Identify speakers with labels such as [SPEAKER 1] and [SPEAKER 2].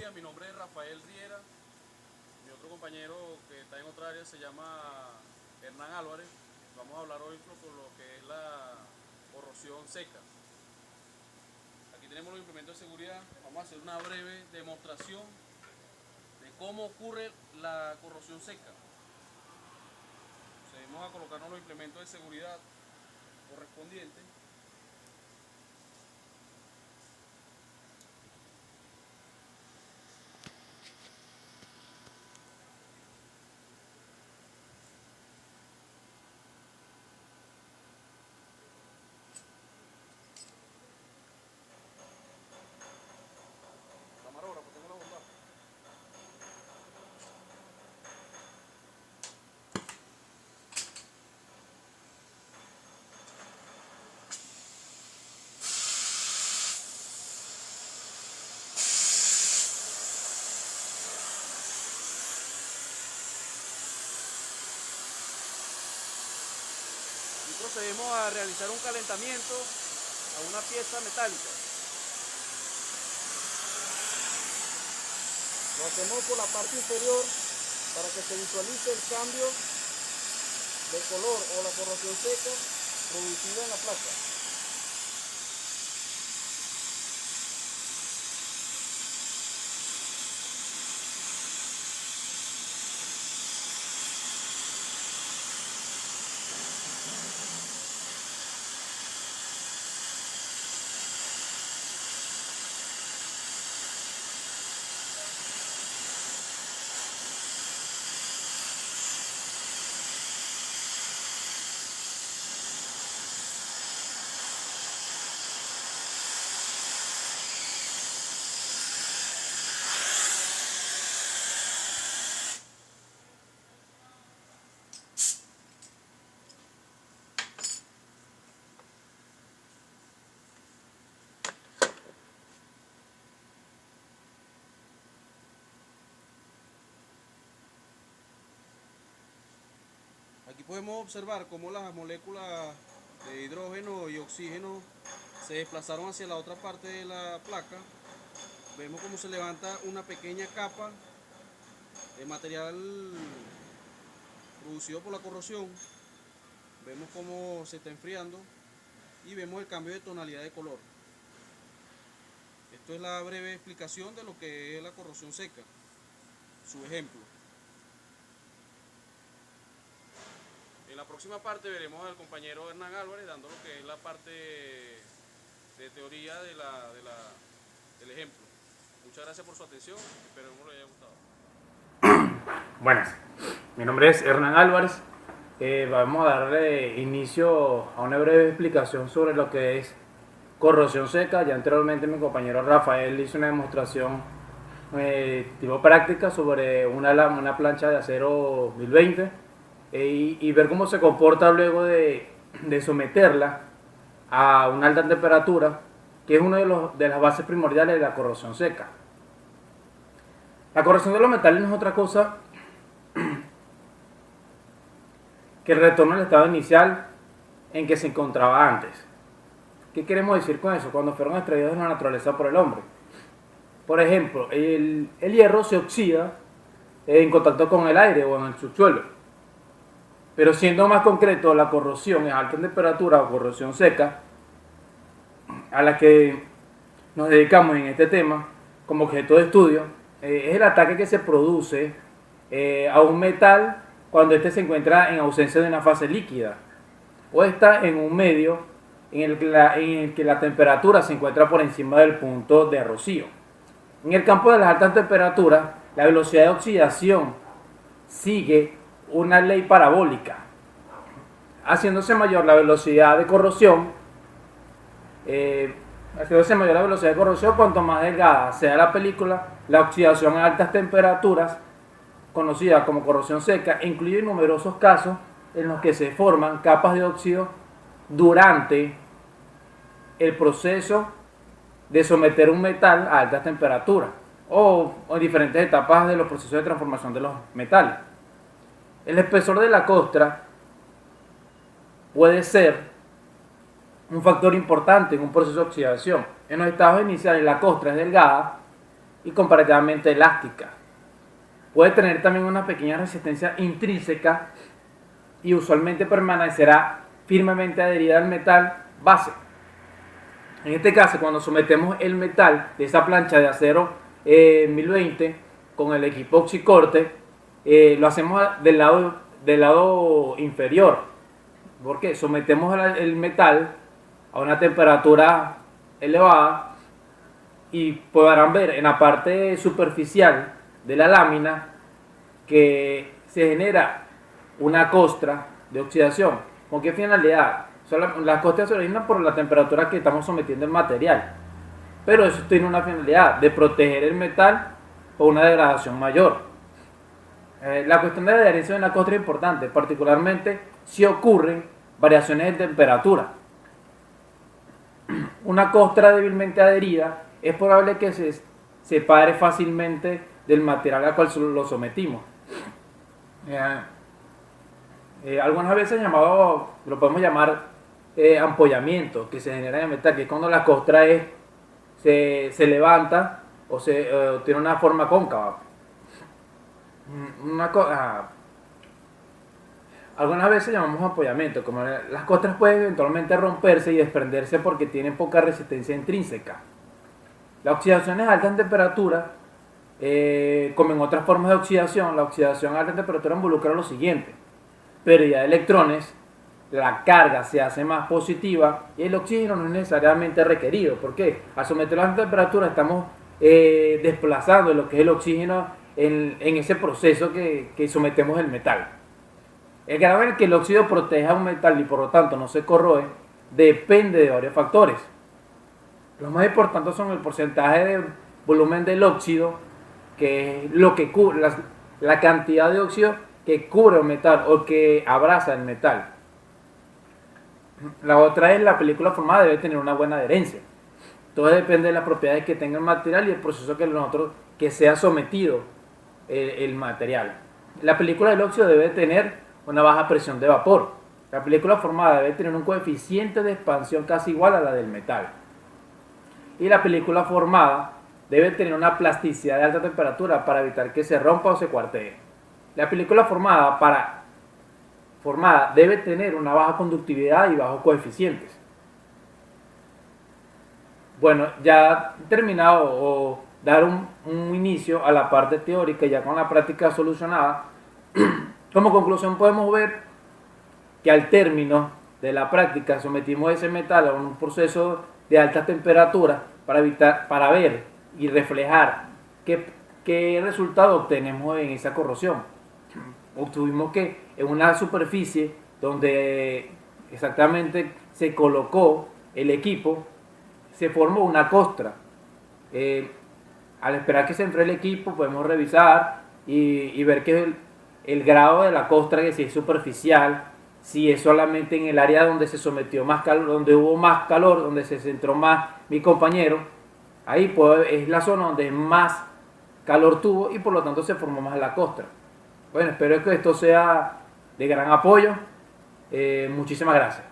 [SPEAKER 1] días, mi nombre es Rafael Riera. Mi otro compañero que está en otra área se llama Hernán Álvarez. Vamos a hablar hoy por lo que es la corrosión seca. Aquí tenemos los implementos de seguridad. Vamos a hacer una breve demostración de cómo ocurre la corrosión seca. Vamos a colocarnos los implementos de seguridad correspondientes. Camarógrafo, tengo la bomba. Y procedemos a realizar un calentamiento a una pieza metálica. Lo hacemos por la parte inferior para que se visualice el cambio de color o la corrosión seca producida en la placa. Aquí podemos observar cómo las moléculas de hidrógeno y oxígeno se desplazaron hacia la otra parte de la placa. Vemos cómo se levanta una pequeña capa de material producido por la corrosión. Vemos cómo se está enfriando y vemos el cambio de tonalidad de color. Esto es la breve explicación de lo que es la corrosión seca, su ejemplo. En la próxima parte veremos al compañero Hernán Álvarez dando lo que es la parte de teoría del ejemplo. Muchas gracias por su atención, esperemos que les haya gustado.
[SPEAKER 2] Buenas, mi nombre es Hernán Álvarez. Vamos a darle inicio a una breve explicación sobre lo que es corrosión seca. Ya anteriormente mi compañero Rafael hizo una demostración tipo práctica sobre una plancha de acero 1020 y ver cómo se comporta luego de someterla a una alta temperatura, que es una de las bases primordiales de la corrosión seca. La corrosión de los metales no es otra cosa que el retorno al estado inicial en que se encontraba antes. ¿Qué queremos decir con eso? Cuando fueron extraídos de la naturaleza por el hombre. Por ejemplo, el hierro se oxida en contacto con el aire o en el subsuelo. Pero siendo más concreto, la corrosión es alta temperatura o corrosión seca, a la que nos dedicamos en este tema como objeto de estudio, es el ataque que se produce a un metal cuando éste se encuentra en ausencia de una fase líquida o está en un medio en el que la temperatura se encuentra por encima del punto de rocío. En el campo de las altas temperaturas, la velocidad de oxidación sigue una ley parabólica, haciéndose mayor la velocidad de corrosión, cuanto más delgada sea la película. La oxidación a altas temperaturas, conocida como corrosión seca, incluye numerosos casos en los que se forman capas de óxido durante el proceso de someter un metal a altas temperaturas o en diferentes etapas de los procesos de transformación de los metales. El espesor de la costra puede ser un factor importante en un proceso de oxidación. En los estados iniciales la costra es delgada y comparativamente elástica. Puede tener también una pequeña resistencia intrínseca y usualmente permanecerá firmemente adherida al metal base. En este caso, cuando sometemos el metal de esa plancha de acero 1020 con el equipo oxicorte, lo hacemos del lado inferior, porque sometemos el metal a una temperatura elevada y podrán ver en la parte superficial de la lámina que se genera una costra de oxidación. ¿Con qué finalidad? Las costras se originan por la temperatura que estamos sometiendo el material, pero eso tiene una finalidad de proteger el metal por una degradación mayor. La cuestión de la adherencia de una costra es importante, particularmente si ocurren variaciones de temperatura. Una costra débilmente adherida es probable que se separe fácilmente del material al cual lo sometimos. Algunas veces lo podemos llamar ampollamiento que se genera en el metal, que es cuando la costra se levanta o tiene una forma cóncava. Algunas veces llamamos apoyamiento, como las costras pueden eventualmente romperse y desprenderse porque tienen poca resistencia intrínseca. Las oxidaciones altas en temperatura, como en otras formas de oxidación, la oxidación a alta temperatura involucra lo siguiente: pérdida de electrones, la carga se hace más positiva y el oxígeno no es necesariamente requerido. ¿Por qué? Al someterlo a alta temperatura estamos desplazando lo que es el oxígeno en ese proceso que sometemos el metal. El grado en el que el óxido proteja un metal y por lo tanto no se corroe depende de varios factores. Los más importantes son el porcentaje de volumen del óxido, que es lo que cubre, la cantidad de óxido que cubre el metal o que abraza el metal. La otra es la película formada debe tener una buena adherencia. Todo depende de las propiedades que tenga el material y el proceso que sea sometido el material. La película del óxido debe tener una baja presión de vapor. La película formada debe tener un coeficiente de expansión casi igual a la del metal. Y la película formada debe tener una plasticidad de alta temperatura para evitar que se rompa o se cuartee. La película formada debe tener una baja conductividad y bajos coeficientes. Bueno, ya terminado o dar un inicio a la parte teórica ya con la práctica solucionada, como conclusión podemos ver que al término de la práctica sometimos ese metal a un proceso de alta temperatura para ver y reflejar qué resultado obtenemos en esa corrosión. Obtuvimos que en una superficie donde exactamente se colocó el equipo se formó una costra. Al esperar que se enfríe el equipo podemos revisar y ver que el grado de la costra, que si es superficial, si es solamente en el área donde se sometió más calor, donde hubo más calor, donde se centró más mi compañero, ahí es la zona donde más calor tuvo y por lo tanto se formó más la costra. Bueno, espero que esto sea de gran apoyo. Muchísimas gracias.